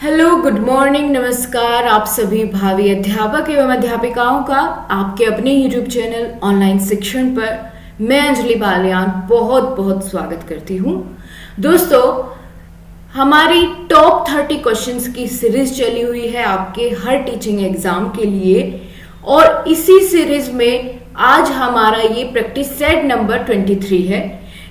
Hello, good morning, नमस्कार। आप सभी भावी अध्यापक एवं अध्यापिकाओं का आपके अपने यूट्यूब चैनल ऑनलाइन शिक्षण पर मैं अंजलि बालियान बहुत बहुत स्वागत करती हूँ। दोस्तों, हमारी टॉप 30 क्वेश्चंस की सीरीज चली हुई है आपके हर टीचिंग एग्जाम के लिए, और इसी सीरीज में आज हमारा ये प्रैक्टिस सेट नंबर 23 है।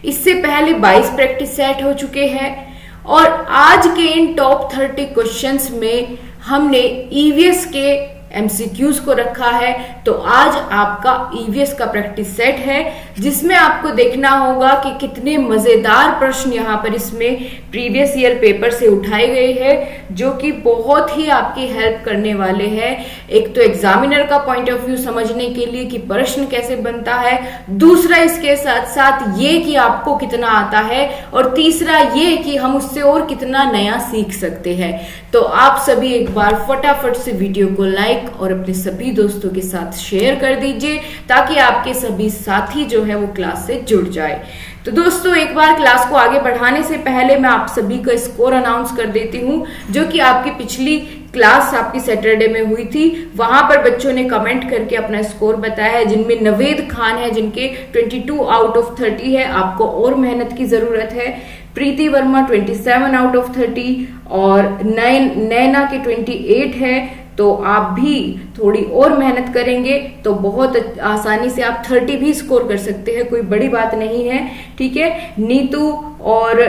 इससे पहले 22 प्रैक्टिस सेट हो चुके हैं और आज के इन टॉप 30 क्वेश्चंस में हमने ईवीएस के एमसीक्यूज को रखा है। तो आज आपका ईवीएस का प्रैक्टिस सेट है जिसमें आपको देखना होगा कि कितने मजेदार प्रश्न यहाँ पर इसमें प्रीवियस ईयर पेपर से उठाए गए हैं, जो कि बहुत ही आपकी हेल्प करने वाले हैं। एक तो एग्जामिनर का पॉइंट ऑफ व्यू समझने के लिए कि प्रश्न कैसे बनता है, दूसरा इसके साथ साथ ये कि आपको कितना आता है, और तीसरा ये कि हम उससे और कितना नया सीख सकते हैं। तो आप सभी एक बार फटाफट से वीडियो को लाइक और अपने सभी दोस्तों के साथ शेयर कर दीजिए ताकि आपके सभी साथी जो है वो क्लास से जुड़ जाए। तो दोस्तों, एक बार क्लास को आगे बढ़ाने से पहले मैं आप सभी का स्कोर अनाउंस कर देती हूँ, जो कि आपकी पिछली क्लास आपकी सैटरडे में हुई थी। वहां पर बच्चों ने कमेंट करके अपना स्कोर बताया है, जिनमें नवेद खान है जिनके 22 आउट ऑफ 30 है। आपको और मेहनत की जरूरत है। प्रीति वर्मा 27 आउट ऑफ 30 और नैना के 28 है। तो आप भी थोड़ी और मेहनत करेंगे तो बहुत आसानी से आप 30 भी स्कोर कर सकते हैं, कोई बड़ी बात नहीं है। ठीक है, नीतू और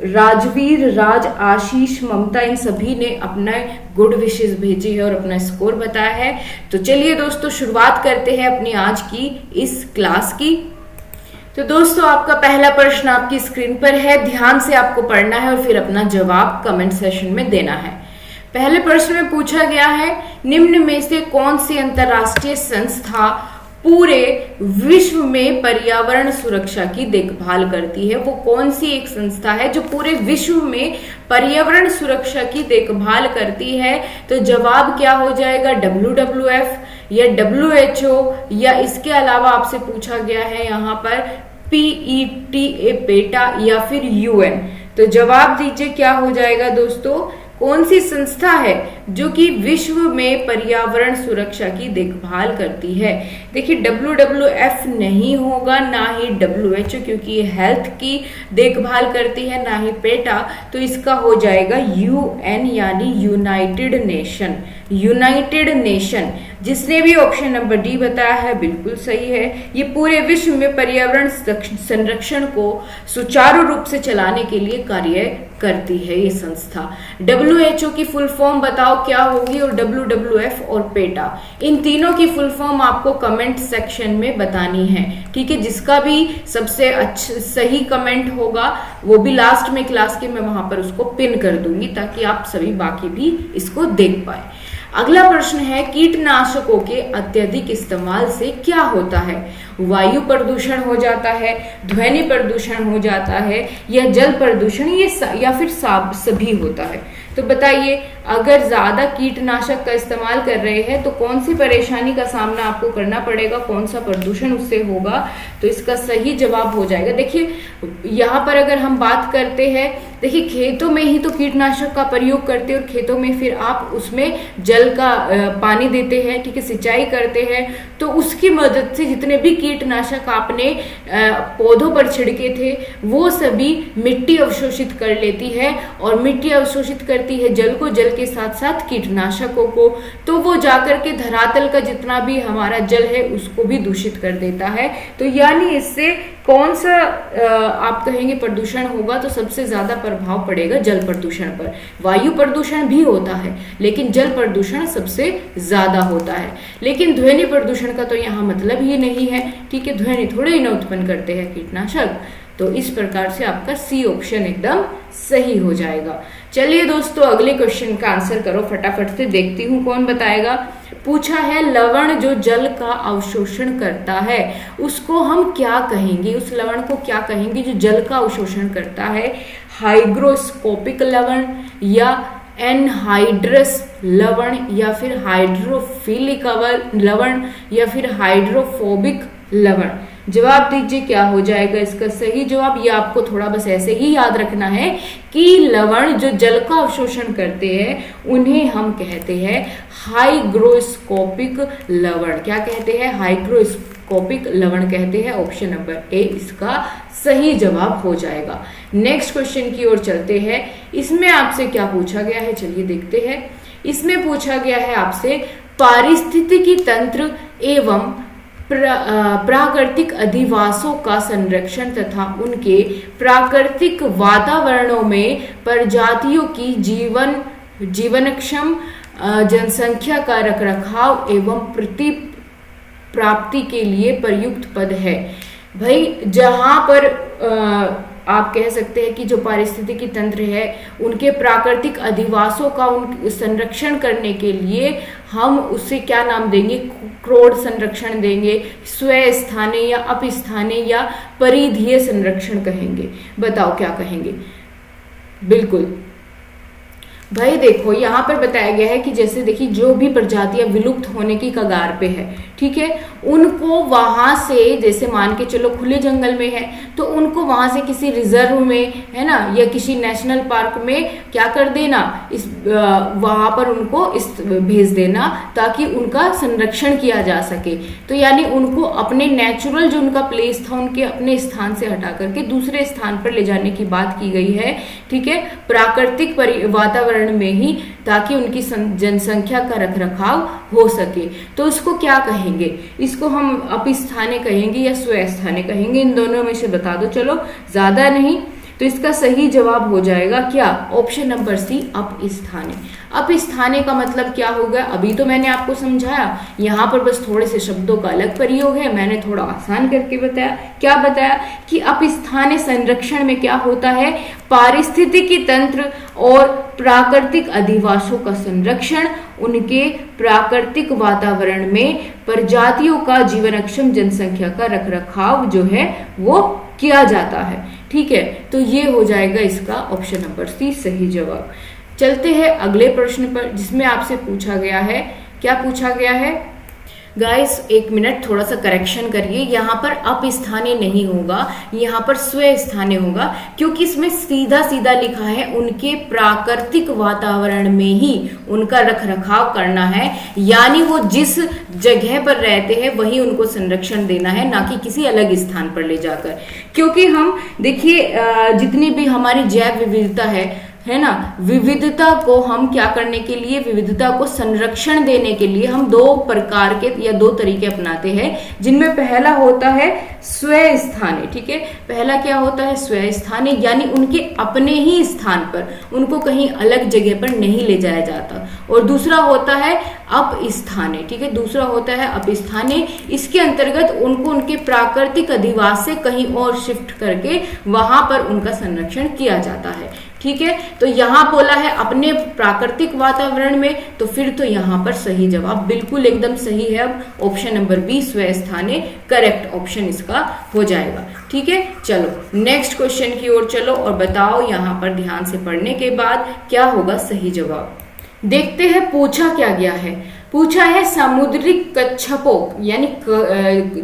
राजवीर, राज, आशीष, ममता, इन सभी ने अपना गुड विशेष भेजी है और अपना स्कोर बताया है। तो चलिए दोस्तों, शुरुआत करते हैं अपनी आज की इस क्लास की। तो दोस्तों, आपका पहला प्रश्न आपकी स्क्रीन पर है, ध्यान से आपको पढ़ना है और फिर अपना जवाब कमेंट सेशन में देना है। पहले प्रश्न में पूछा गया है, निम्न में से कौन सी अंतरराष्ट्रीय संस्था पूरे विश्व में पर्यावरण सुरक्षा की देखभाल करती है? वो कौन सी एक संस्था है जो पूरे विश्व में पर्यावरण सुरक्षा की देखभाल करती है? तो जवाब क्या हो जाएगा? WWF या WHO, या इसके अलावा आपसे पूछा गया है यहाँ पर PETA, पेटा, या फिर UN। तो जवाब दीजिए क्या हो जाएगा दोस्तों? कौन सी संस्था है जो कि विश्व में पर्यावरण सुरक्षा की देखभाल करती है? देखिए, WWF नहीं होगा, ना ही WHO, क्योंकि ये हेल्थ की देखभाल करती है, ना ही पेटा। तो इसका हो जाएगा UN, यानी यूनाइटेड नेशन। यूनाइटेड नेशन, जिसने भी ऑप्शन नंबर डी बताया है बिल्कुल सही है। ये पूरे विश्व में पर्यावरण संरक्षण को सुचारू रूप से चलाने के लिए कार्य करती है ये संस्था। WHO की फुल फॉर्म बताओ क्या होगी, और WWF और पेटा, इन तीनों की फुल फॉर्म आपको कमेंट सेक्शन में बतानी है। ठीक है, जिसका भी सबसे अच्छा सही कमेंट होगा वो भी लास्ट में क्लास के मैं वहां पर उसको पिन कर दूंगी ताकि आप सभी बाकी भी इसको देख पाए। अगला प्रश्न है, कीटनाशकों के अत्यधिक इस्तेमाल से क्या होता है? वायु प्रदूषण हो जाता है, ध्वनि प्रदूषण हो जाता है, या जल प्रदूषण, या फिर सभी होता है? तो बताइए, अगर ज्यादा कीटनाशक का इस्तेमाल कर रहे हैं तो कौन सी परेशानी का सामना आपको करना पड़ेगा, कौन सा प्रदूषण उससे होगा? तो इसका सही जवाब हो जाएगा, देखिए यहाँ पर अगर हम बात करते हैं, देखिए खेतों में ही तो कीटनाशक का प्रयोग करते हैं, और खेतों में फिर आप उसमें जल का पानी देते हैं, ठीक है, सिंचाई करते हैं। तो उसकी मदद से जितने भी कीटनाशक आपने पौधों पर छिड़के थे वो सभी मिट्टी अवशोषित कर लेती है, और मिट्टी अवशोषित करती है जल को, जल के साथ साथ कीटनाशकों को। तो वो जाकर के धरातल का जितना भी हमारा जल है उसको भी दूषित कर देता है। तो यानी इससे कौन सा आप कहेंगे प्रदूषण होगा? तो सबसे ज्यादा प्रभाव पड़ेगा जल प्रदूषण पर। वायु प्रदूषण भी होता है लेकिन जल प्रदूषण सबसे ज्यादा होता है। लेकिन ध्वनि प्रदूषण का तो यहाँ मतलब ही नहीं है, ठीक है, ध्वनि थोड़े ही ना उत्पन्न करते हैं कीटनाशक। तो इस प्रकार से आपका सी ऑप्शन एकदम सही हो जाएगा। चलिए दोस्तों, अगले क्वेश्चन का आंसर करो फटाफट से, देखती हूँ कौन बताएगा। पूछा है, लवण जो जल का अवशोषण करता है उसको हम क्या कहेंगे? उस लवण को क्या कहेंगे जो जल का अवशोषण करता है? हाइग्रोस्कोपिक लवण, या एनहाइड्रस लवण, या फिर हाइड्रोफिलिक लवण, या फिर हाइड्रोफोबिक लवण? जवाब दीजिए क्या हो जाएगा इसका सही जवाब। ये आपको थोड़ा बस ऐसे ही याद रखना है कि लवण जो जल का अवशोषण करते हैं उन्हें हम कहते हैं हाइग्रोस्कोपिक लवण। क्या कहते हैं? हाइग्रोस्कोपिक लवण कहते हैं। ऑप्शन नंबर ए इसका सही जवाब हो जाएगा। नेक्स्ट क्वेश्चन की ओर चलते हैं। इसमें आपसे क्या पूछा गया है, चलिए देखते हैं। इसमें पूछा गया है आपसे पारिस्थितिकी तंत्र एवं प्राकृतिक अधिवासों का संरक्षण तथा उनके प्राकृतिक वातावरणों में प्रजातियों की जीवनक्षम जनसंख्या का रखरखाव एवं प्राप्ति के लिए प्रयुक्त पद है। भाई जहां पर आप कह सकते हैं कि जो पारिस्थितिकी तंत्र है उनके प्राकृतिक अधिवासों का संरक्षण करने के लिए हम उससे क्या नाम देंगे? क्रोड संरक्षण देंगे, स्वस्थाने या अपस्थाने या परिधीय संरक्षण कहेंगे। बताओ क्या कहेंगे? बिल्कुल भाई देखो यहाँ पर बताया गया है कि जैसे देखिए जो भी प्रजातियां विलुप्त होने की कगार पे है, ठीक है, उनको वहां से जैसे मान के चलो खुले जंगल में है तो उनको वहां से किसी रिजर्व में है ना या किसी नेशनल पार्क में क्या कर देना, इस वहां पर उनको भेज देना ताकि उनका संरक्षण किया जा सके। तो यानी उनको अपने नेचुरल जो उनका प्लेस था उनके अपने स्थान से हटा करके दूसरे स्थान पर ले जाने की बात की गई है, ठीक है, प्राकृतिक वातावरण में ही, ताकि उनकी जनसंख्या का रखरखाव हो सके। तो इसको क्या कहेंगे? इसको हम अपस्थाने कहेंगे या स्वस्थाने कहेंगे? इन दोनों में से बता दो, चलो ज्यादा नहीं। तो इसका सही जवाब हो जाएगा क्या? ऑप्शन नंबर सी अपस्थाने। अपस्थाने का मतलब क्या होगा? अभी तो मैंने आपको समझाया, यहाँ पर बस थोड़े से शब्दों का अलग प्रयोग है, मैंने थोड़ा आसान करके बताया। क्या बताया कि अपस्थाने संरक्षण में क्या होता है? पारिस्थितिकी तंत्र और प्राकृतिक अधिवासों का संरक्षण, उनके प्राकृतिक वातावरण में प्रजातियों का जीवनक्षम जनसंख्या का रखरखाव जो है वो किया जाता है। ठीक है, तो ये हो जाएगा इसका ऑप्शन नंबर सी सही जवाब। चलते हैं अगले प्रश्न पर जिसमें आपसे पूछा गया है, क्या पूछा गया है गाइस, एक मिनट थोड़ा सा करेक्शन करिए, यहाँ पर अपस्थाने नहीं होगा, यहाँ पर स्वस्थाने होगा, क्योंकि इसमें सीधा सीधा लिखा है उनके प्राकृतिक वातावरण में ही उनका रखरखाव करना है, यानी वो जिस जगह पर रहते हैं वही उनको संरक्षण देना है, ना कि किसी अलग स्थान पर ले जाकर। क्योंकि हम देखिए जितनी भी हमारी जैव विविधता है ना, विविधता को हम क्या करने के लिए, विविधता को संरक्षण देने के लिए हम दो प्रकार के या दो तरीके अपनाते हैं, जिनमें पहला होता है स्वस्थाने। ठीक है, पहला क्या होता है? स्वस्थाने, यानी उनके अपने ही स्थान पर, उनको कहीं अलग जगह पर नहीं ले जाया जाता। और दूसरा होता है अपस्थाने। ठीक है, दूसरा होता है अपस्थाने। इसके अंतर्गत उनको उनके प्राकृतिक अधिवास से कहीं और शिफ्ट करके वहां पर उनका संरक्षण किया जाता है। ठीक है, तो यहां बोला है अपने प्राकृतिक वातावरण में, तो फिर तो यहां पर सही जवाब बिल्कुल एकदम सही है। अब ऑप्शन नंबर बी स्वस्थाने करेक्ट ऑप्शन इसका हो जाएगा। ठीक है, चलो नेक्स्ट क्वेश्चन की ओर चलो और बताओ यहां पर ध्यान से पढ़ने के बाद क्या होगा सही जवाब। देखते हैं पूछा क्या गया है। पूछा है समुद्री कच्छपों यानी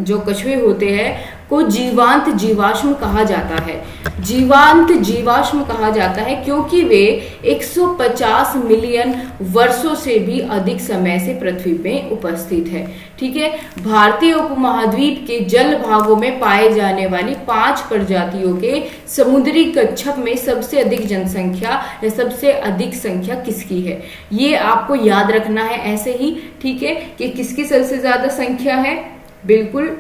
जो कछुए होते हैं को जीवांत जीवाश्म कहा जाता है। जीवांत जीवाश्म कहा जाता है क्योंकि वे 150 मिलियन वर्षों से भी अधिक समय से पृथ्वी में उपस्थित है। ठीक है, भारतीय उपमहाद्वीप के जल भागों में पाए जाने वाली 5 प्रजातियों के समुद्री कच्छप में सबसे अधिक जनसंख्या या सबसे अधिक संख्या किसकी है? ये आपको याद रखना है ऐसे ही। ठीक है, कि किसकी सबसे ज्यादा संख्या है? बिल्कुल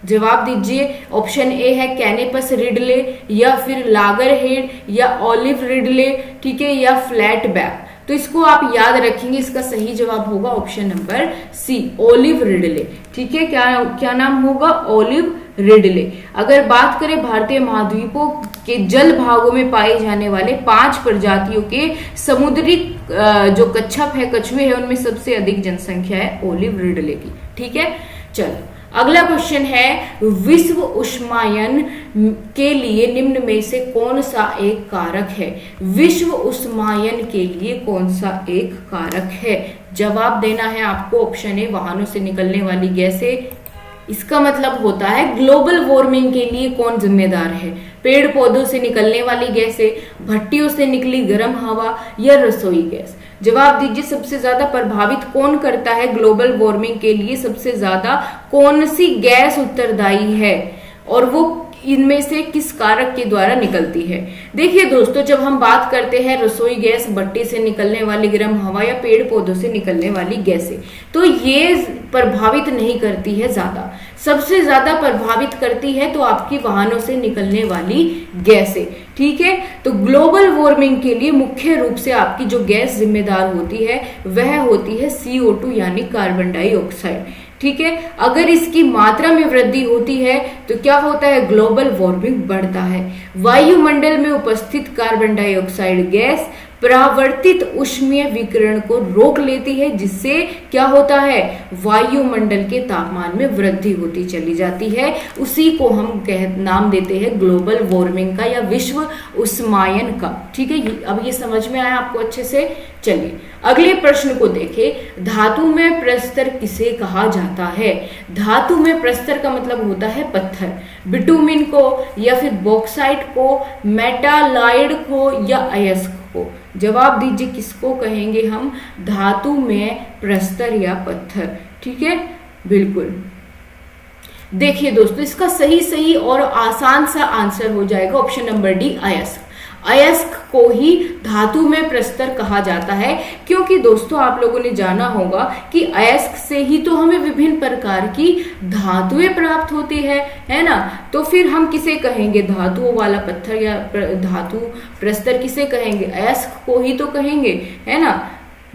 जवाब दीजिए। ऑप्शन ए है कैनेपस रिडले या फिर लागरहेड या ऑलिव रिडले, ठीक है, या फ्लैट बैक। तो इसको आप याद रखेंगे, इसका सही जवाब होगा option number C olive ridley. ठीक है, क्या नाम होगा? Olive ridley. अगर बात करें भारतीय महाद्वीपों के जल भागों में पाए जाने वाले 5 प्रजातियों के समुद्री जो कच्छप है, कछुए है, उनमें सबसे अधिक जनसंख्या है ओलिव रिडले की। ठीक है, चलो अगला क्वेश्चन है विश्व उष्मायन के लिए निम्न में से कौन सा एक कारक है? विश्व उष्मायन के लिए कौन सा एक कारक है? जवाब देना है आपको। ऑप्शन ए वाहनों से निकलने वाली गैसें, इसका मतलब होता है ग्लोबल वार्मिंग के लिए कौन जिम्मेदार है? पेड़ पौधों से निकलने वाली गैसें, भट्टियों से निकली गर्म हवा या रसोई गैस? जवाब दीजिए, सबसे ज्यादा प्रभावित कौन करता है ग्लोबल वार्मिंग के लिए? सबसे ज्यादा कौन सी गैस उत्तरदायी है और वो इनमें से किस कारक के द्वारा निकलती है? देखिए दोस्तों, जब हम बात करते हैं रसोई गैस, भट्टी से निकलने वाली गर्म हवा या पेड़ पौधों से निकलने वाली गैसें, तो ये प्रभावित नहीं करती है ज्यादा। सबसे ज्यादा प्रभावित करती है तो आपकी वाहनों से निकलने वाली गैसें। ठीक है, तो ग्लोबल वार्मिंग के लिए मुख्य रूप से आपकी जो गैस जिम्मेदार होती है वह होती है CO2 यानी कार्बन डाइऑक्साइड। ठीक है, अगर इसकी मात्रा में वृद्धि होती है तो क्या होता है? ग्लोबल वार्मिंग बढ़ता है। वायुमंडल में उपस्थित कार्बन डाइऑक्साइड गैस परावर्तित ऊष्मीय विकिरण को रोक लेती है, जिससे क्या होता है? वायुमंडल के तापमान में वृद्धि होती चली जाती है। उसी को हम नाम देते हैं ग्लोबल वार्मिंग का या विश्व उष्मायन का। ठीक है, अब ये समझ में आया आपको अच्छे से? चलिए अगले प्रश्न को देखें। धातु में प्रस्तर किसे कहा जाता है? धातु में प्रस्तर का मतलब होता है पत्थर। बिटुमिन को या फिर बॉक्साइट को, मेटालाइड को या अयस्क को? जवाब दीजिए, किसको कहेंगे हम? धातु में प्रस्तर या पत्थर। ठीक है, बिल्कुल। देखिए दोस्तों, इसका सही और आसान सा आंसर हो जाएगा ऑप्शन नंबर डी, अयस्क। अयस्क को ही धातु में प्रस्तर कहा जाता है, क्योंकि दोस्तों आप लोगों ने जाना होगा कि अयस्क से ही तो हमें विभिन्न प्रकार की धातुएं प्राप्त होती है ना? तो फिर हम किसे कहेंगे? धातुओं वाला पत्थर या धातु प्रस्तर किसे कहेंगे? अयस्क को ही तो कहेंगे, है ना?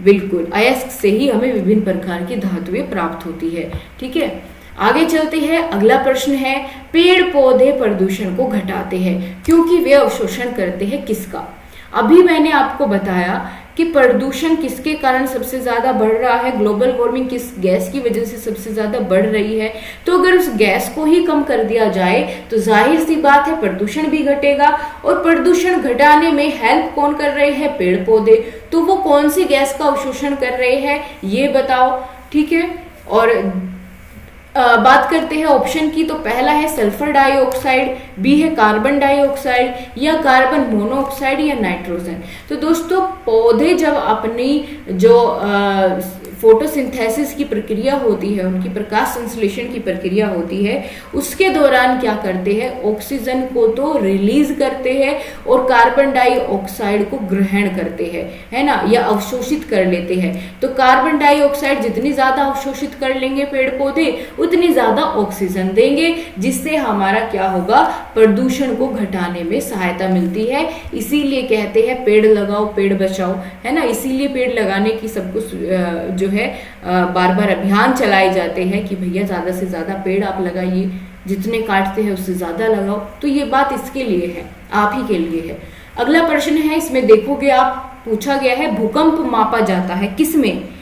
बिल्कुल, अयस्क से ही हमें विभिन्न प्रकार की धातुएं प्राप्त होती है। ठीक है, आगे चलते हैं। अगला प्रश्न है, पेड़ पौधे प्रदूषण को घटाते हैं क्योंकि वे अवशोषण करते हैं किसका? अभी मैंने आपको बताया कि प्रदूषण किसके कारण सबसे ज्यादा बढ़ रहा है, ग्लोबल वार्मिंग किस गैस की वजह से सबसे ज्यादा बढ़ रही है। तो अगर उस गैस को ही कम कर दिया जाए तो जाहिर सी बात है प्रदूषण भी घटेगा। और प्रदूषण घटाने में हेल्प कौन कर रहे हैं? पेड़ पौधे। तो वो कौन सी गैस का अवशोषण कर रहे हैं ये बताओ। ठीक है, और बात करते हैं ऑप्शन की, तो पहला है सल्फर डाइऑक्साइड, बी है कार्बन डाइऑक्साइड या कार्बन मोनोऑक्साइड या नाइट्रोजन। तो दोस्तों पौधे जब अपनी जो फोटोसिंथेसिस की प्रक्रिया होती है, उनकी प्रकाश संश्लेषण की प्रक्रिया होती है, उसके दौरान क्या करते हैं? ऑक्सीजन को तो रिलीज करते हैं और कार्बन डाइऑक्साइड को ग्रहण करते हैं, है ना, या अवशोषित कर लेते हैं। तो कार्बन डाइऑक्साइड जितनी ज्यादा अवशोषित कर लेंगे पेड़ पौधे, उतनी ज्यादा ऑक्सीजन देंगे, जिससे हमारा क्या होगा? प्रदूषण को घटाने में सहायता मिलती है। इसीलिए कहते हैं पेड़ लगाओ पेड़ बचाओ, है ना। इसीलिए पेड़ लगाने की सबको जो है बार बार अभियान चलाए जाते हैं कि भैया ज्यादा से ज्यादा पेड़ आप लगाइए, जितने काटते हैं उससे ज्यादा लगाओ। तो ये बात इसके लिए है, आप ही के लिए है। अगला प्रश्न है, इसमें देखोगे आप, पूछा गया है भूकंप मापा जाता है किसमें?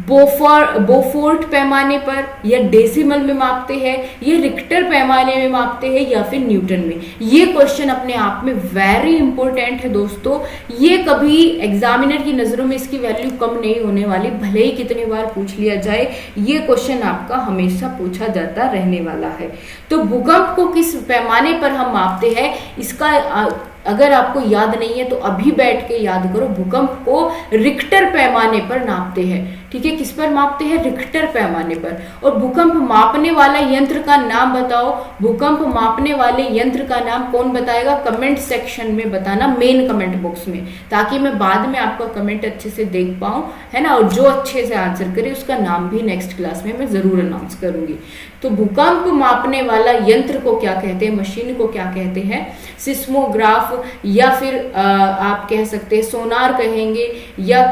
बोफोर्ट पैमाने पर या डेसिमल में मापते हैं या रिक्टर पैमाने में मापते हैं या फिर न्यूटन में? ये क्वेश्चन अपने आप में वेरी इंपॉर्टेंट है दोस्तों। ये कभी एग्जामिनर की नजरों में इसकी वैल्यू कम नहीं होने वाली, भले ही कितनी बार पूछ लिया जाए, ये क्वेश्चन आपका हमेशा पूछा जाता रहने वाला है। तो भूकंप को किस पैमाने पर हम मापते हैं, इसका अगर आपको याद नहीं है तो अभी बैठ के याद करो। भूकंप को रिक्टर पैमाने पर नापते हैं। ठीक है, किस पर मापते हैं? रिक्टर पैमाने पर। और भूकंप मापने वाला यंत्र का नाम बताओ। भूकंप मापने वाले यंत्र का नाम कौन बताएगा? कमेंट सेक्शन में बताना, मेन कमेंट बॉक्स में, ताकि मैं बाद में आपका कमेंट अच्छे से देख पाऊं, है ना। और जो अच्छे से आंसर करे उसका नाम भी नेक्स्ट क्लास में मैं जरूर अनाउंस करूंगी। तो भूकंप मापने वाला यंत्र को क्या कहते हैं, मशीन को क्या कहते हैं? सिस्मोग्राफ, या फिर आप कह सकते हैं सोनार कहेंगे, या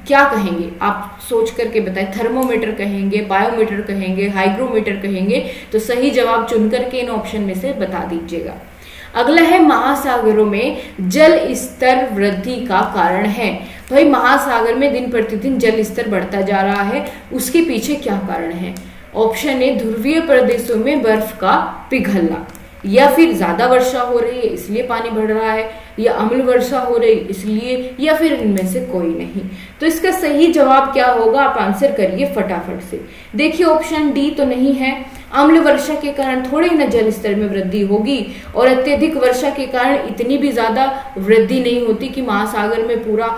क्या कहेंगे आप सोच करके बताएं। थर्मोमीटर कहेंगे, बायोमीटर कहेंगे, हाइग्रोमीटर कहेंगे? तो सही जवाब चुन करके इन ऑप्शन में से बता दीजिएगा। अगला है महासागरों में जल स्तर वृद्धि का कारण है। भाई महासागर में दिन प्रतिदिन जल स्तर बढ़ता जा रहा है, उसके पीछे क्या कारण है? ऑप्शन ए, ध्रुवीय प्रदेशों में बर्फ का पिघलना, या फिर ज्यादा वर्षा हो रही है इसलिए पानी बढ़ रहा है, या अम्ल वर्षा हो रही इसलिए, या फिर इनमें से कोई नहीं। तो इसका सही जवाब क्या होगा, आप आंसर करिए फटाफट से। देखिए ऑप्शन डी तो नहीं है, अम्ल वर्षा के कारण थोड़ी न जल स्तर में वृद्धि होगी और अत्यधिक वर्षा के कारण इतनी भी ज्यादा वृद्धि नहीं होती कि महासागर में पूरा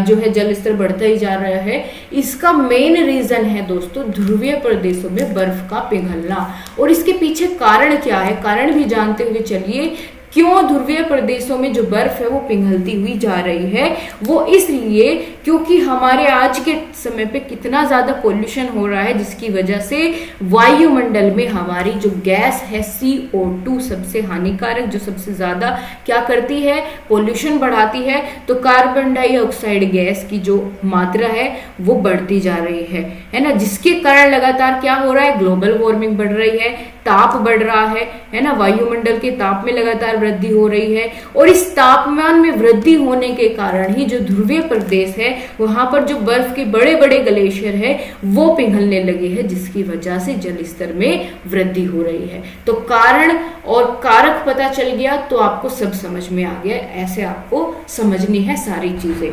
जो है जल स्तर बढ़ता ही जा रहा है। इसका मेन रीजन है दोस्तों ध्रुवीय प्रदेशों में बर्फ का पिघलना। और इसके पीछे कारण क्या है, कारण भी जानते हुए चलिए क्यों ध्रुवीय प्रदेशों में जो बर्फ है वो पिघलती हुई जा रही है। वो इसलिए क्योंकि हमारे आज के समय पे कितना ज्यादा पोल्यूशन हो रहा है, जिसकी वजह से वायुमंडल में हमारी जो गैस है CO2 सबसे हानिकारक, जो सबसे ज्यादा क्या करती है, पोल्यूशन बढ़ाती है। तो कार्बन डाइऑक्साइड गैस की जो मात्रा है वो बढ़ती जा रही है ना, जिसके कारण लगातार क्या हो रहा है, ग्लोबल वार्मिंग बढ़ रही है, ताप बढ़ रहा है ना, वायुमंडल के ताप में लगातार वृद्धि हो रही है। और इस तापमान में वृद्धि होने के कारण ही जो ध्रुवीय प्रदेश है वहां पर जो बर्फ के बड़े बड़े ग्लेशियर है वो पिघलने लगे हैं, जिसकी वजह से जल स्तर में वृद्धि हो रही है। तो कारण और कारक पता चल गया तो आपको सब समझ में आ गया, ऐसे आपको समझनी है सारी चीजें।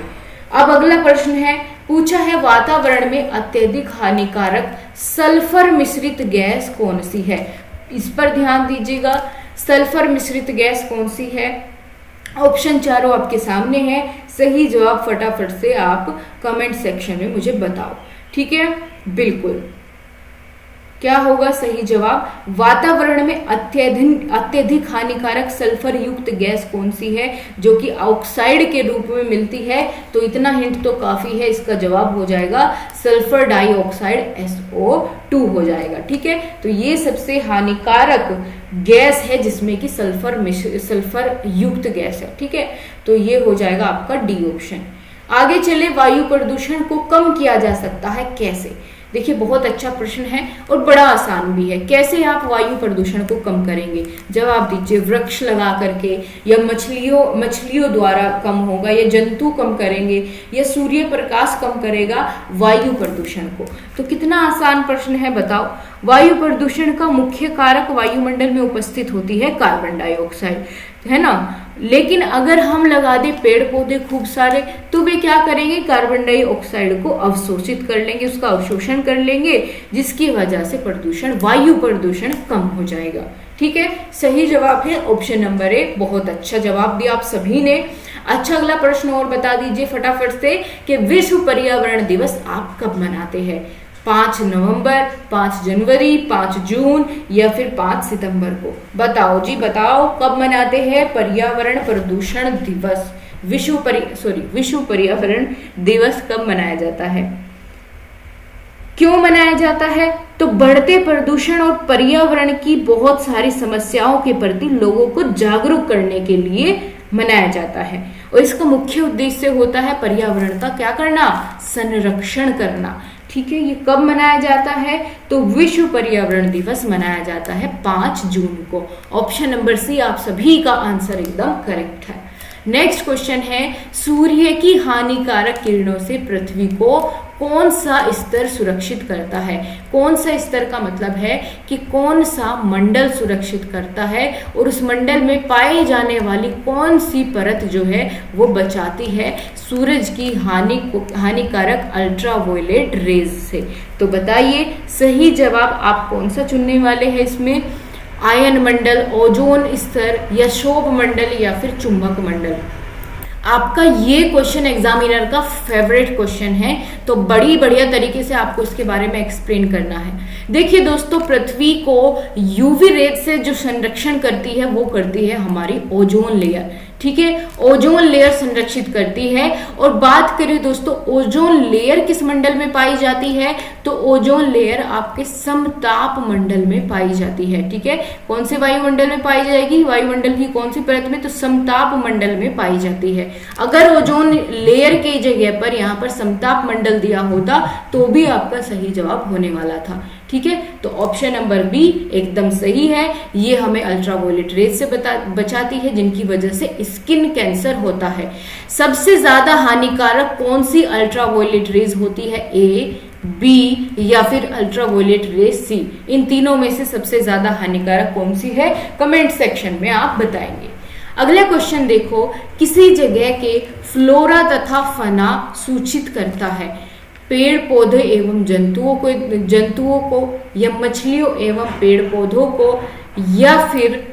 अब अगला प्रश्न है, पूछा है वातावरण में अत्यधिक हानिकारक सल्फर मिश्रित गैस कौन सी है। इस पर ध्यान दीजिएगा, सल्फर मिश्रित गैस कौन सी है। ऑप्शन चारों आपके सामने है, सही जवाब फटाफट से आप कमेंट सेक्शन में मुझे बताओ, ठीक है। बिल्कुल क्या होगा सही जवाब, वातावरण में अत्यधिक हानिकारक सल्फर युक्त गैस कौन सी है, जो कि ऑक्साइड के रूप में मिलती है। तो इतना हिंट तो काफी है, इसका जवाब हो जाएगा सल्फर डाइऑक्साइड SO2 हो जाएगा, ठीक है। तो ये सबसे हानिकारक गैस है जिसमें कि सल्फर युक्त गैस है, ठीक है। तो ये हो जाएगा आपका डी ऑप्शन। आगे चले, वायु प्रदूषण को कम किया जा सकता है कैसे। देखिए बहुत अच्छा प्रश्न है और बड़ा आसान भी है। कैसे आप वायु प्रदूषण को कम करेंगे, जवाब दीजिए। वृक्ष लगा करके, या मछलियों द्वारा कम होगा, या जंतु कम करेंगे, या सूर्य प्रकाश कम करेगा वायु प्रदूषण को। तो कितना आसान प्रश्न है बताओ। वायु प्रदूषण का मुख्य कारक वायुमंडल में उपस्थित होती है कार्बन डाइऑक्साइड, है ना। लेकिन अगर हम लगा दे पेड़ पौधे खूब सारे, तो वे क्या करेंगे, कार्बन डाइऑक्साइड को अवशोषित कर लेंगे, उसका अवशोषण कर लेंगे, जिसकी वजह से वायु प्रदूषण कम हो जाएगा, ठीक है। सही जवाब है ऑप्शन नंबर 1। बहुत अच्छा जवाब दिया आप सभी ने। अच्छा अगला प्रश्न और बता दीजिए फटाफट से कि विश्व पर्यावरण दिवस आप कब मनाते हैं। 5 नवंबर, 5 जनवरी, 5 जून या फिर 5 सितंबर को। बताओ जी बताओ, कब मनाते हैं पर्यावरण प्रदूषण दिवस, विश्व पर्यावरण दिवस कब मनाया जाता है, क्यों मनाया जाता है। तो बढ़ते प्रदूषण और पर्यावरण की बहुत सारी समस्याओं के प्रति लोगों को जागरूक करने के लिए मनाया जाता है। और इसका मुख्य उद्देश्य होता है पर्यावरण का क्या करना, संरक्षण करना, ठीक है। ये कब मनाया जाता है, तो विश्व पर्यावरण दिवस मनाया जाता है 5 जून को। ऑप्शन नंबर सी आप सभी का आंसर एकदम करेक्ट है। नेक्स्ट क्वेश्चन है, सूर्य की हानिकारक किरणों से पृथ्वी को कौन सा स्तर सुरक्षित करता है। कौन सा स्तर का मतलब है कि कौन सा मंडल सुरक्षित करता है, और उस मंडल में पाई जाने वाली कौन सी परत जो है वो बचाती है सूरज की हानिकारक अल्ट्रावायलेट रेज से। तो बताइए सही जवाब आप कौन सा चुनने वाले हैं इसमें, आयन मंडल, ओजोन स्तर, या शोभ मंडल, या फिर चुंबक मंडल। आपका ये क्वेश्चन एग्जामिनर का फेवरेट क्वेश्चन है, तो बड़ी बढ़िया तरीके से आपको इसके बारे में एक्सप्लेन करना है। देखिए दोस्तों, पृथ्वी को यूवी रेज से जो संरक्षण करती है वो करती है हमारी ओजोन लेयर, ठीक है। ओजोन लेयर संरक्षित करती है। और बात करें दोस्तों ओजोन लेयर किस मंडल में पाई जाती है, तो ओजोन लेयर आपके समताप मंडल में पाई जाती है, ठीक है। कौन से वायुमंडल में पाई जाएगी, वायुमंडल की कौन सी परत में, तो समताप मंडल में पाई जाती है। अगर ओजोन लेयर की जगह पर यहाँ पर समताप मंडल दिया होता तो भी आपका सही जवाब होने वाला था, ठीक है। तो ऑप्शन नंबर बी एकदम सही है। ये हमें अल्ट्रावायलेट रेज से बचाती है, जिनकी वजह से स्किन कैंसर होता है। सबसे ज्यादा हानिकारक कौन सी अल्ट्रावायलेट रेज होती है, ए, बी या फिर अल्ट्रावायलेट रेज सी। इन तीनों में से सबसे ज्यादा हानिकारक कौन सी है, कमेंट सेक्शन में आप बताएंगे। अगला क्वेश्चन देखो, किसी जगह के फ्लोरा तथा फना सूचित करता है। पेड़ पौधे एवं जंतुओं को या मछलियों एवं पेड़ पौधों को, या फिर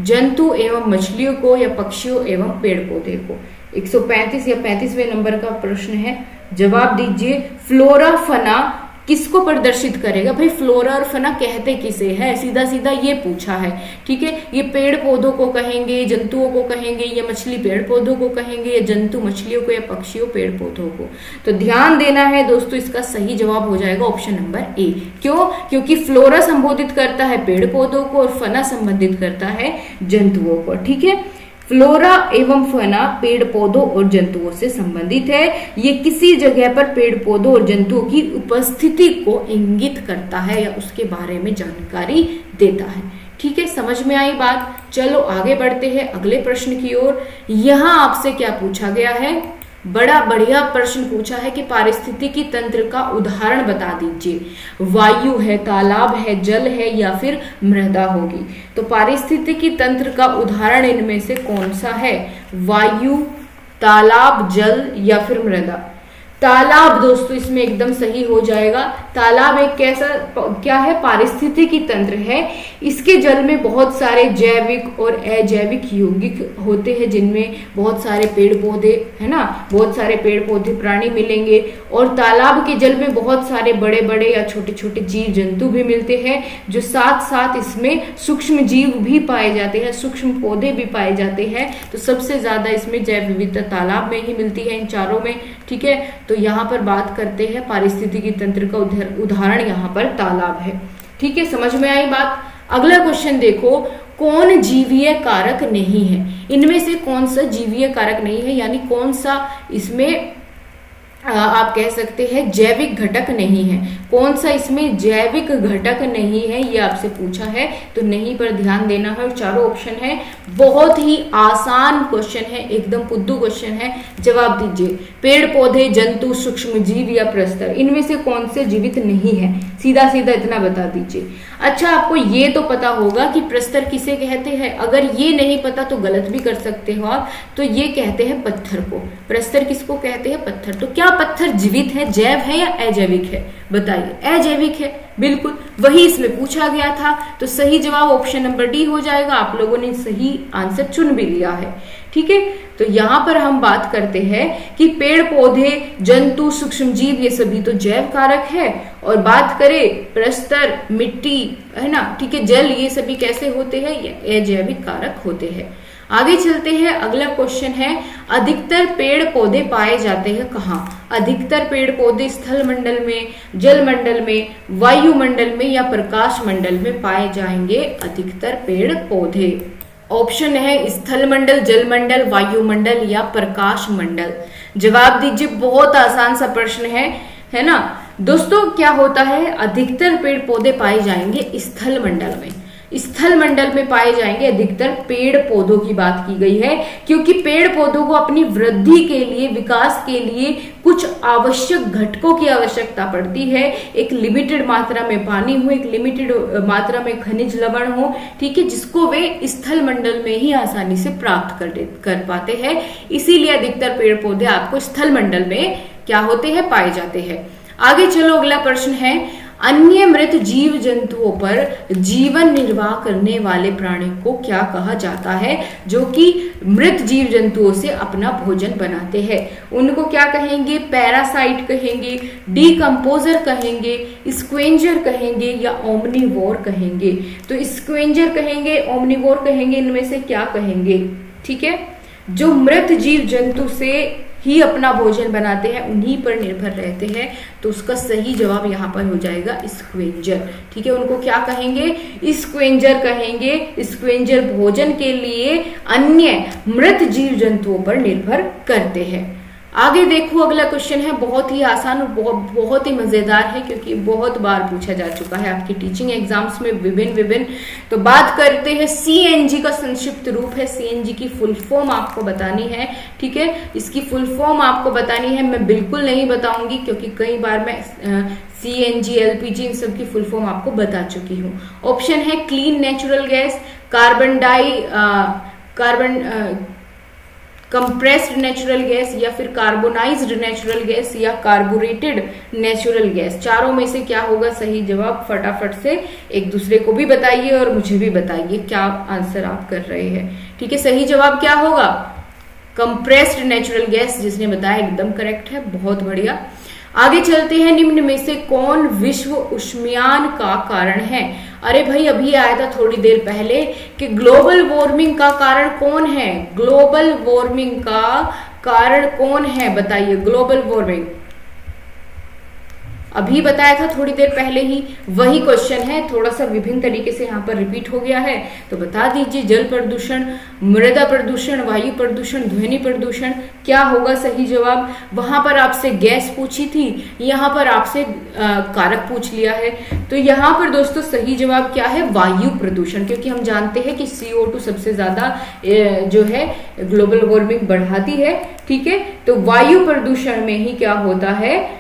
जंतु एवं मछलियों को या पक्षियों एवं पेड़ पौधे को। 135 या 35वें नंबर का प्रश्न है, जवाब दीजिए। फ्लोरा फना किसको प्रदर्शित करेगा? भाई फ्लोरा और फना कहते किसे है, सीधा सीधा ये पूछा है। ठीक है, ये पेड़ पौधों को कहेंगे, जंतुओं को कहेंगे, या मछली पेड़ पौधों को कहेंगे, या जंतु मछलियों को, या पक्षियों पेड़ पौधों को। तो ध्यान देना है दोस्तों, इसका सही जवाब हो जाएगा ऑप्शन नंबर ए। क्यों? क्योंकि फ्लोरा संबोधित करता है पेड़ पौधों को और फना संबंधित करता है जंतुओं को। ठीक है, फ्लोरा एवं फना पेड़ पौधों और जंतुओं से संबंधित है। ये किसी जगह पर पेड़ पौधों और जंतुओं की उपस्थिति को इंगित करता है या उसके बारे में जानकारी देता है। ठीक है, समझ में आई बात? चलो आगे बढ़ते हैं अगले प्रश्न की ओर। यहाँ आपसे क्या पूछा गया है? बड़ा बढ़िया प्रश्न पूछा है कि पारिस्थितिकी तंत्र का उदाहरण बता दीजिए। वायु है, तालाब है, जल है, या फिर मृदा होगी। तो पारिस्थितिकी तंत्र का उदाहरण इनमें से कौन सा है? वायु, तालाब, जल या फिर मृदा? तालाब दोस्तों इसमें एकदम सही हो जाएगा। तालाब एक क्या है? पारिस्थितिकी तंत्र है। इसके जल में बहुत सारे जैविक और अजैविक यौगिक होते हैं, जिनमें बहुत सारे पेड़ पौधे, है ना, बहुत सारे पेड़ पौधे प्राणी मिलेंगे। और तालाब के जल में बहुत सारे बड़े बड़े या छोटे छोटे जीव जंतु भी मिलते हैं, जो साथ साथ इसमें सूक्ष्म जीव भी पाए जाते हैं, सूक्ष्म पौधे भी पाए जाते हैं। तो सबसे ज्यादा इसमें जैव विविधता तालाब में ही मिलती है, इन चारों में। ठीक है, तो यहाँ पर बात करते हैं पारिस्थितिकी तंत्र का उदाहरण यहाँ पर तालाब है। ठीक है, समझ में आई बात? अगला क्वेश्चन देखो, कौन जीवीय कारक नहीं है? इनमें से कौन सा जीवीय कारक नहीं है, यानी कौन सा इसमें आप कह सकते हैं जैविक घटक नहीं है? कौन सा इसमें जैविक घटक नहीं है, ये आपसे पूछा है। तो नहीं पर ध्यान देना है। और चारों ऑप्शन है, बहुत ही आसान क्वेश्चन है, एकदम पुद्दू क्वेश्चन है। जवाब दीजिए। पेड़ पौधे, जंतु, सूक्ष्म जीव या प्रस्तर, इनमें से कौन से जीवित नहीं है? सीधा सीधा इतना बता दीजिए। अच्छा, आपको ये तो पता होगा कि प्रस्तर किसे कहते हैं। अगर ये नहीं पता तो गलत भी कर सकते हो आप। तो ये कहते हैं पत्थर को। प्रस्तर किसको कहते हैं? पत्थर। तो क्या पत्थर जीवित है, जैव है या अजैविक है? बताइए। अजैविक है, बिल्कुल वही इसमें पूछा गया था। तो सही जवाब ऑप्शन नंबर डी हो जाएगा। आप लोगों ने सही आंसर चुन भी लिया है। ठीक है, तो यहां पर हम बात करते हैं कि पेड़ पौधे, जंतु, सूक्ष्म जीव, ये सभी तो जैव कारक है। और बात करें प्रस्तर, मिट्टी, है ना, ठीक है, जल, ये सभी कैसे होते हैं? ये अजैविक कारक होते हैं। आगे चलते हैं। अगला क्वेश्चन है, अधिकतर पेड़ पौधे पाए जाते हैं कहाँ? अधिकतर पेड़ पौधे स्थल मंडल में, जल मंडल में, वायुमंडल में या प्रकाश मंडल में पाए जाएंगे अधिकतर पेड़ पौधे। ऑप्शन है स्थल मंडल, जल मंडल, वायुमंडल या प्रकाश मंडल। जवाब दीजिए। बहुत आसान सा प्रश्न है ना दोस्तों। क्या होता है? अधिकतर पेड़ पौधे पाए जाएंगे स्थल मंडल में। स्थल मंडल में पाए जाएंगे अधिकतर पेड़ पौधों की बात की गई है, क्योंकि पेड़ पौधों को अपनी वृद्धि के लिए, विकास के लिए कुछ आवश्यक घटकों की आवश्यकता पड़ती है। एक लिमिटेड मात्रा में पानी हो, एक लिमिटेड मात्रा में खनिज लवण हो, ठीक है, जिसको वे स्थल मंडल में ही आसानी से प्राप्त कर पाते हैं। इसीलिए अधिकतर पेड़ पौधे आपको स्थल मंडल में क्या होते हैं? पाए जाते हैं। आगे चलो, अगला प्रश्न है, अन्य मृत जीव जंतुओं पर जीवन निर्वाह करने वाले प्राणी को क्या कहा जाता है, जो कि मृत जीव जंतुओं से अपना भोजन बनाते हैं? उनको क्या कहेंगे? पैरासाइट कहेंगे, डीकंपोजर कहेंगे, स्क्वेंजर कहेंगे या ओमनिवोर कहेंगे? तो स्क्वेंजर कहेंगे, ओमनिवोर कहेंगे, इनमें से क्या कहेंगे? ठीक है, जो मृत जीव जंतु से ही अपना भोजन बनाते हैं, उन्हीं पर निर्भर रहते हैं। तो उसका सही जवाब यहाँ पर हो जाएगा स्क्वेंजर। ठीक है, उनको क्या कहेंगे? स्क्वेंजर कहेंगे। स्क्वेंजर भोजन के लिए अन्य मृत जीव जंतुओं पर निर्भर करते हैं। आगे देखो, अगला क्वेश्चन है बहुत ही आसान और बहुत ही मजेदार है, क्योंकि बहुत बार पूछा जा चुका है आपकी टीचिंग एग्जाम्स में विभिन्न। तो बात करते हैं सीएनजी का संक्षिप्त रूप है। सीएनजी की फुल फॉर्म आपको बतानी है। ठीक है, इसकी फुल फॉर्म आपको बतानी है। मैं बिल्कुल नहीं बताऊंगी, क्योंकि कई बार मैं सीएनजी, एलपीजी, इन सब की फुल फॉर्म आपको बता चुकी हूँ। ऑप्शन है clean natural gas, carbon compressed natural gas या फिर कार्बोनाइज्ड नेचुरल गैस या कार्बोरेटेड नेचुरल गैस, चारों में से क्या होगा सही जवाब? फटाफट से एक दूसरे को भी बताइए और मुझे भी बताइए क्या आंसर आप कर रहे हैं। ठीक है, सही जवाब क्या होगा? कंप्रेस्ड नेचुरल गैस, जिसने बताया एकदम करेक्ट है, बहुत बढ़िया। आगे चलते हैं, निम्न में से कौन विश्व उष्मायन का कारण है? अरे भाई अभी आया था थोड़ी देर पहले कि ग्लोबल वार्मिंग का कारण कौन है? ग्लोबल वार्मिंग का कारण कौन है बताइए? ग्लोबल वार्मिंग अभी बताया था थोड़ी देर पहले ही, वही क्वेश्चन है, थोड़ा सा विभिन्न तरीके से यहाँ पर रिपीट हो गया है, तो बता दीजिए। जल प्रदूषण, मृदा प्रदूषण, वायु प्रदूषण, ध्वनि प्रदूषण, क्या होगा सही जवाब? वहां पर आपसे गैस पूछी थी, यहाँ पर आपसे कारक पूछ लिया है, तो यहाँ पर दोस्तों सही जवाब क्या है? वायु प्रदूषण, क्योंकि हम जानते हैं कि CO2 सबसे ज्यादा जो है ग्लोबल वार्मिंग बढ़ाती है। ठीक है, तो वायु प्रदूषण में ही क्या होता है?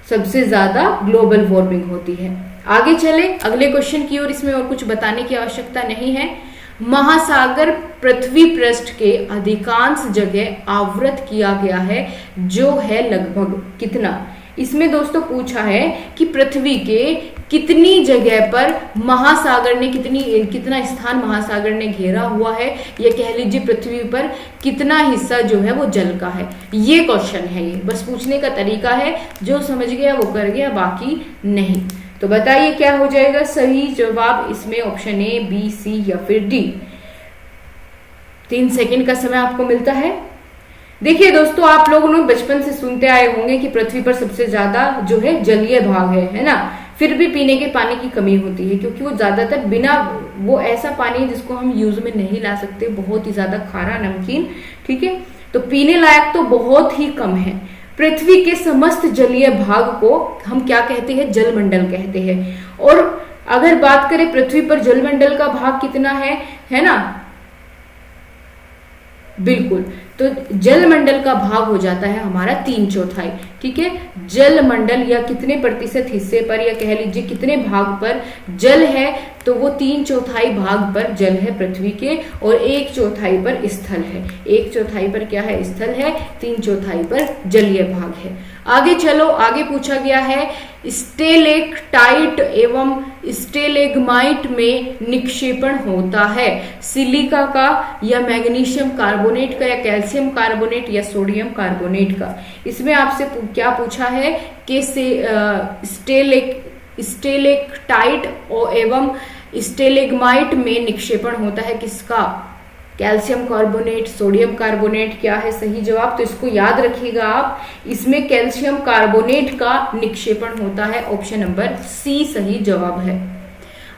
सबसे ज्यादा ग्लोबल वार्मिंग होती है। आगे चले अगले क्वेश्चन की ओर, इसमें और कुछ बताने की आवश्यकता नहीं है। महासागर पृथ्वी पृष्ठ के अधिकांश जगह आवृत किया गया है, जो है लगभग कितना? इसमें दोस्तों पूछा है कि पृथ्वी के कितनी जगह पर महासागर ने कितना स्थान महासागर ने घेरा हुआ है, या कह लीजिए पृथ्वी पर कितना हिस्सा जो है वो जल का है। ये क्वेश्चन है, ये बस पूछने का तरीका है, जो समझ गया वो कर गया, बाकी नहीं। तो बताइए क्या हो जाएगा सही जवाब इसमें? ऑप्शन ए, बी, सी या फिर डी। 3 सेकंड का समय आपको मिलता है। देखिए दोस्तों, आप लोगों ने बचपन से सुनते आए होंगे कि पृथ्वी पर सबसे ज्यादा जो है जलीय भाग है ना। फिर भी पीने के पानी की कमी होती है, क्योंकि वो ज्यादातर बिना, वो ऐसा पानी है जिसको हम यूज में नहीं ला सकते, बहुत ही ज्यादा खारा नमकीन। ठीक है, तो पीने लायक तो बहुत ही कम है। पृथ्वी के समस्त जलीय भाग को हम क्या कहते हैं? जलमंडल कहते हैं। और अगर बात करें पृथ्वी पर जलमंडल का भाग कितना है ना, बिल्कुल, तो जलमंडल का भाग हो जाता है हमारा 3/4। ठीक है, जलमंडल या कितने प्रतिशत हिस्से पर, या कह लीजिए कितने भाग पर जल है, तो वो 3/4 भाग पर जल है पृथ्वी के, और 1/4 पर स्थल है। 1/4 पर क्या है? स्थल है, 3/4 पर जलीय भाग है। आगे चलो, आगे पूछा गया है स्टेलेक्टाइट एवं स्टेलेग्माइट में निक्षेपण होता है सिलिका का, या मैग्नीशियम कार्बोनेट का, या कैल्शियम कार्बोनेट, या सोडियम कार्बोनेट का। इसमें आपसे क्या पूछा है कि स्टेलेक्टाइट एवं स्टेलेग्माइट में निक्षेपण होता है किसका? कैल्शियम कार्बोनेट, सोडियम कार्बोनेट, क्या है सही जवाब? तो इसको याद रखिएगा आप, इसमें कैल्शियम कार्बोनेट का निक्षेपण होता है। ऑप्शन नंबर सी सही जवाब है।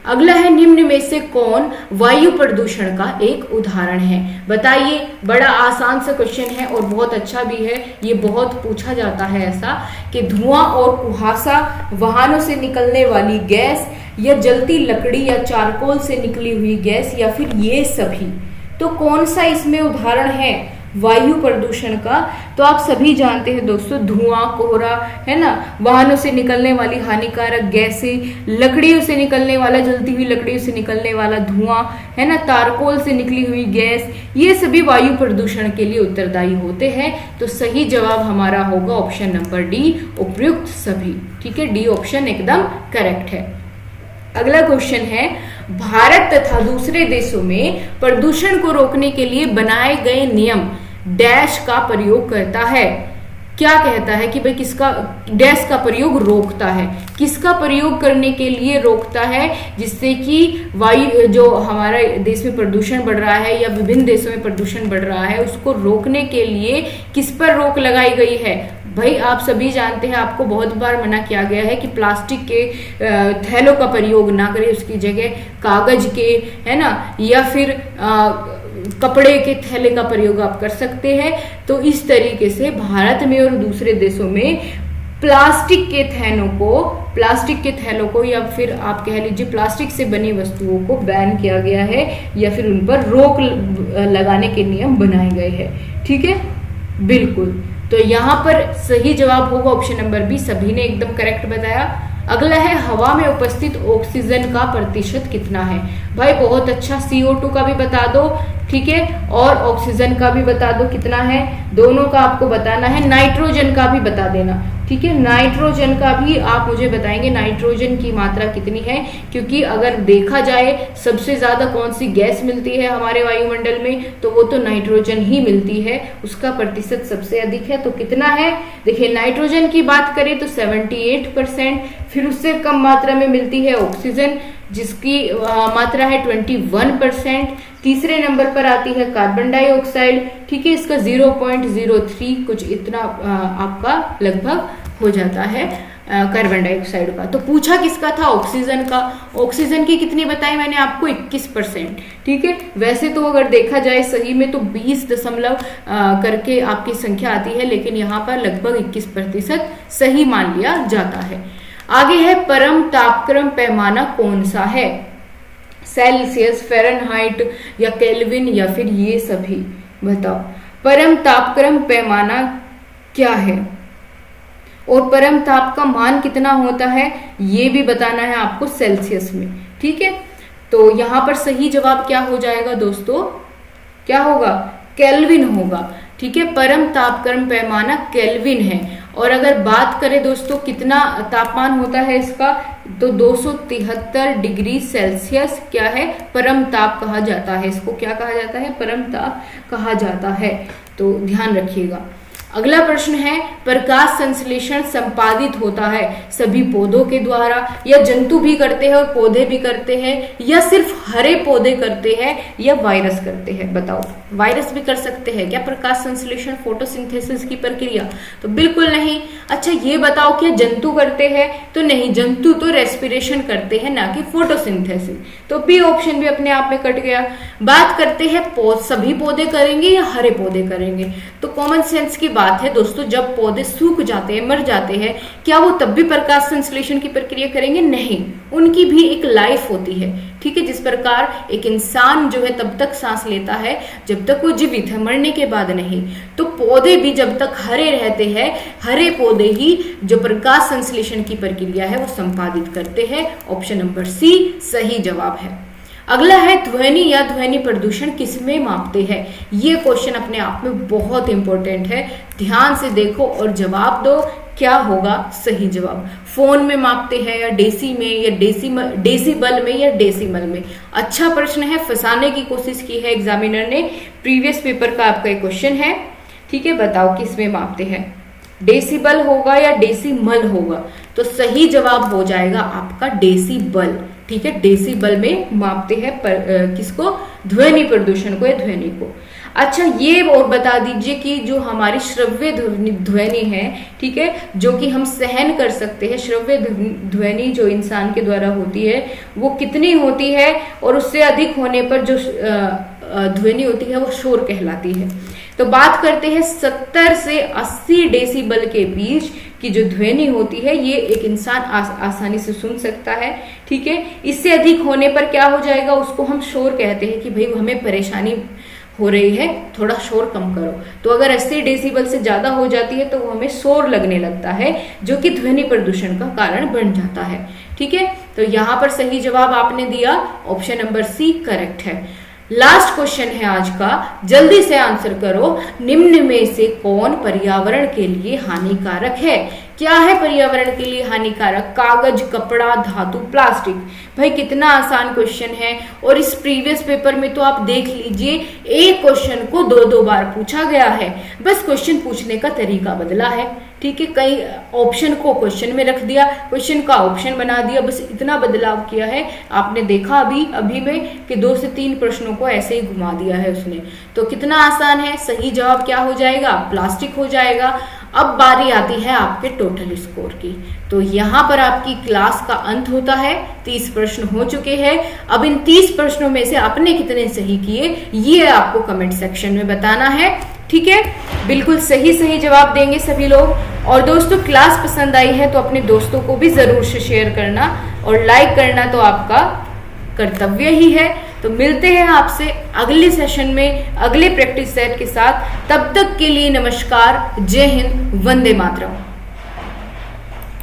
अगला है, निम्न में से कौन वायु प्रदूषण का एक उदाहरण है? बताइए, बड़ा आसान सा क्वेश्चन है और बहुत अच्छा भी है। ये बहुत पूछा जाता है ऐसा कि धुआं और कुहासा, वाहनों से निकलने वाली गैस, या जलती लकड़ी या चारकोल से निकली हुई गैस, या फिर ये सभी। तो कौन सा इसमें उदाहरण है वायु प्रदूषण का? तो आप सभी जानते हैं दोस्तों, धुआं, कोहरा, है ना, वाहनों से निकलने वाली हानिकारक गैसें, लकड़ियों से निकलने वाला, जलती हुई लकड़ियों से निकलने वाला धुआं, है ना, तारकोल से निकली हुई गैस, ये सभी वायु प्रदूषण के लिए उत्तरदायी होते हैं। तो सही जवाब हमारा होगा ऑप्शन नंबर डी, उपयुक्त सभी। ठीक है, डी ऑप्शन एकदम करेक्ट है। अगला क्वेश्चन है, भारत तथा दूसरे देशों में प्रदूषण को रोकने के लिए बनाए गए नियम डैश का प्रयोग करता है। क्या कहता है कि भाई किसका डैश का प्रयोग रोकता है? किसका प्रयोग करने के लिए रोकता है, जिससे कि वायु, जो हमारा देश में प्रदूषण बढ़ रहा है या विभिन्न देशों में प्रदूषण बढ़ रहा है, उसको रोकने के लिए किस पर रोक लगाई गई है? भाई आप सभी जानते हैं, आपको बहुत बार मना किया गया है कि प्लास्टिक के थैलों का प्रयोग ना करें, उसकी जगह कागज के, है ना, या फिर कपड़े के थैले का प्रयोग आप कर सकते हैं। तो इस तरीके से भारत में और दूसरे देशों में प्लास्टिक के थैलों को या फिर आप कह लीजिए प्लास्टिक से बनी वस्तुओं को बैन किया गया है, या फिर उन पर रोक लगाने के नियम बनाए गए हैं। ठीक है, बिल्कुल। तो यहाँ पर सही जवाब होगा ऑप्शन नंबर बी, सभी ने एकदम करेक्ट बताया। अगला है हवा में उपस्थित ऑक्सीजन का प्रतिशत कितना है। भाई बहुत अच्छा, CO2 का भी बता दो, ठीक है, और ऑक्सीजन का भी बता दो कितना है, दोनों का आपको बताना है। नाइट्रोजन का भी बता देना, ठीक है, नाइट्रोजन का भी आप मुझे बताएंगे नाइट्रोजन की मात्रा कितनी है, क्योंकि अगर देखा जाए सबसे ज्यादा कौन सी गैस मिलती है हमारे वायुमंडल में, तो वो तो नाइट्रोजन ही मिलती है, उसका प्रतिशत सबसे अधिक है। तो कितना है, देखिए नाइट्रोजन की बात करें तो 78%, फिर उससे कम मात्रा में मिलती है ऑक्सीजन जिसकी मात्रा है 21%, तीसरे नंबर पर आती है कार्बन डाइऑक्साइड, ठीक है, इसका 0.03 कुछ इतना आपका लगभग हो जाता है कार्बन डाइऑक्साइड का। तो पूछा किसका था, ऑक्सीजन का। ऑक्सीजन की कितनी बताई मैंने आपको, 21%, ठीक है। वैसे तो अगर देखा जाए सही में तो 20 दशमलव करके आपकी संख्या आती है, लेकिन यहाँ पर लगभग 21% सही मान लिया जाता है। आगे है परम तापक्रम पैमाना कौन सा है, सेल्सियस, फ़ारेनहाइट या केल्विन या फिर ये सभी, बताओ परम तापक्रम पैमाना क्या है और परम ताप का मान कितना होता है ये भी बताना है आपको सेल्सियस में, ठीक है। तो यहां पर सही जवाब क्या हो जाएगा दोस्तों, क्या होगा, केल्विन होगा, ठीक है। परम तापक्रम पैमाना केल्विन है। और अगर बात करें दोस्तों कितना तापमान होता है इसका, तो 273 डिग्री सेल्सियस क्या है, परम ताप कहा जाता है, इसको क्या कहा जाता है, परम ताप कहा जाता है, तो ध्यान रखिएगा। अगला प्रश्न है प्रकाश संश्लेषण संपादित होता है सभी पौधों के द्वारा या जंतु भी करते हैं और पौधे भी करते हैं या सिर्फ हरे पौधे करते हैं या वायरस करते हैं, बताओ। वायरस भी कर सकते हैं क्या प्रकाश संश्लेषण, फोटोसिंथेसिस की प्रक्रिया, तो बिल्कुल नहीं। अच्छा ये बताओ क्या जंतु करते हैं, तो नहीं, जंतु तो रेस्पिरेशन करते हैं ना कि फोटोसिंथेसिस, तो बी ऑप्शन भी अपने आप में कट गया। बात करते हैं सभी पौधे करेंगे या हरे पौधे करेंगे, तो कॉमन सेंस की बात है दोस्तों, जब पौधे सूख जाते हैं, मर जाते हैं, क्या वो तब भी प्रकाश संश्लेषण की प्रक्रिया करेंगे, नहीं, उनकी भी एक लाइफ होती है, ठीक है। जिस प्रकार एक इंसान जो है तब तक सांस लेता है जब तक वो जीवित है, मरने के बाद नहीं, तो पौधे भी जब तक हरे रहते हैं, हरे पौधे ही जो प्रकाश संश्लेषण की प्रक्रिया है वो संपादित करते हैं। ऑप्शन नंबर सी सही जवाब है। अगला है ध्वनि या ध्वनि प्रदूषण किसमें मापते हैं, ये क्वेश्चन अपने आप में बहुत इंपॉर्टेंट है, ध्यान से देखो और जवाब दो, क्या होगा सही जवाब। फोन में मापते हैं या डेसी में या डेसीबल में या डेसिमल में। अच्छा प्रश्न है, फंसाने की कोशिश की है एग्जामिनर ने, प्रीवियस पेपर का आपका एक क्वेश्चन है, ठीक है। बताओ किस में मापते हैं, डेसिबल होगा या डेसिमल होगा, तो सही जवाब हो जाएगा आपका डेसिबल, ठीक है। डेसिबल में मापते हैं किसको, ध्वनि प्रदूषण को या ध्वनि को। अच्छा ये और बता दीजिए कि जो हमारी श्रव्य ध्वनि है, ठीक है, जो कि हम सहन कर सकते हैं, श्रव्य ध्वनि जो इंसान के द्वारा होती है वो कितनी होती है, और उससे अधिक होने पर जो ध्वनि होती है वो शोर कहलाती है। तो बात करते हैं 70 से 80 डेसिबल के बीच की जो ध्वनि होती है ये एक इंसान आसानी से सुन सकता है, ठीक है। इससे अधिक होने पर क्या हो जाएगा, उसको हम शोर कहते हैं कि भाई हमें परेशानी हो रही है, थोड़ा शोर कम करो। तो अगर 80 डेसिबल से ज्यादा हो जाती है तो वो हमें शोर लगने लगता है, जो कि ध्वनि प्रदूषण का कारण बन जाता है, ठीक है। तो यहाँ पर सही जवाब आपने दिया, ऑप्शन नंबर सी करेक्ट है। लास्ट क्वेश्चन है आज का, जल्दी से आंसर करो, निम्न में से कौन पर्यावरण के लिए हानिकारक है। क्या है पर्यावरण के लिए हानिकारक, कागज, कपड़ा, धातु, प्लास्टिक। भाई कितना आसान क्वेश्चन है, और इस प्रीवियस पेपर में तो आप देख लीजिए एक क्वेश्चन को 2-2 बार पूछा गया है, बस क्वेश्चन पूछने का तरीका बदला है, ठीक है। कई ऑप्शन को क्वेश्चन में रख दिया, क्वेश्चन का ऑप्शन बना दिया, बस इतना बदलाव किया है। आपने देखा अभी में कि 2 से 3 प्रश्नों को ऐसे ही घुमा दिया है उसने। तो कितना आसान है, सही जवाब क्या हो जाएगा, प्लास्टिक हो जाएगा। अब बारी आती है आपके टोटल स्कोर की, तो यहाँ पर आपकी क्लास का अंत होता है। 30 प्रश्न हो चुके हैं, अब इन 30 प्रश्नों में से आपने कितने सही किए ये आपको कमेंट सेक्शन में बताना है, ठीक है। बिल्कुल सही जवाब देंगे सभी लोग। और दोस्तों क्लास पसंद आई है तो अपने दोस्तों को भी जरूर से शेयर करना, और लाइक करना तो आपका कर्तव्य ही है। तो मिलते हैं आपसे अगले सेशन में अगले प्रैक्टिस सेट के साथ, तब तक के लिए नमस्कार, जय हिंद, वंदे मातरम।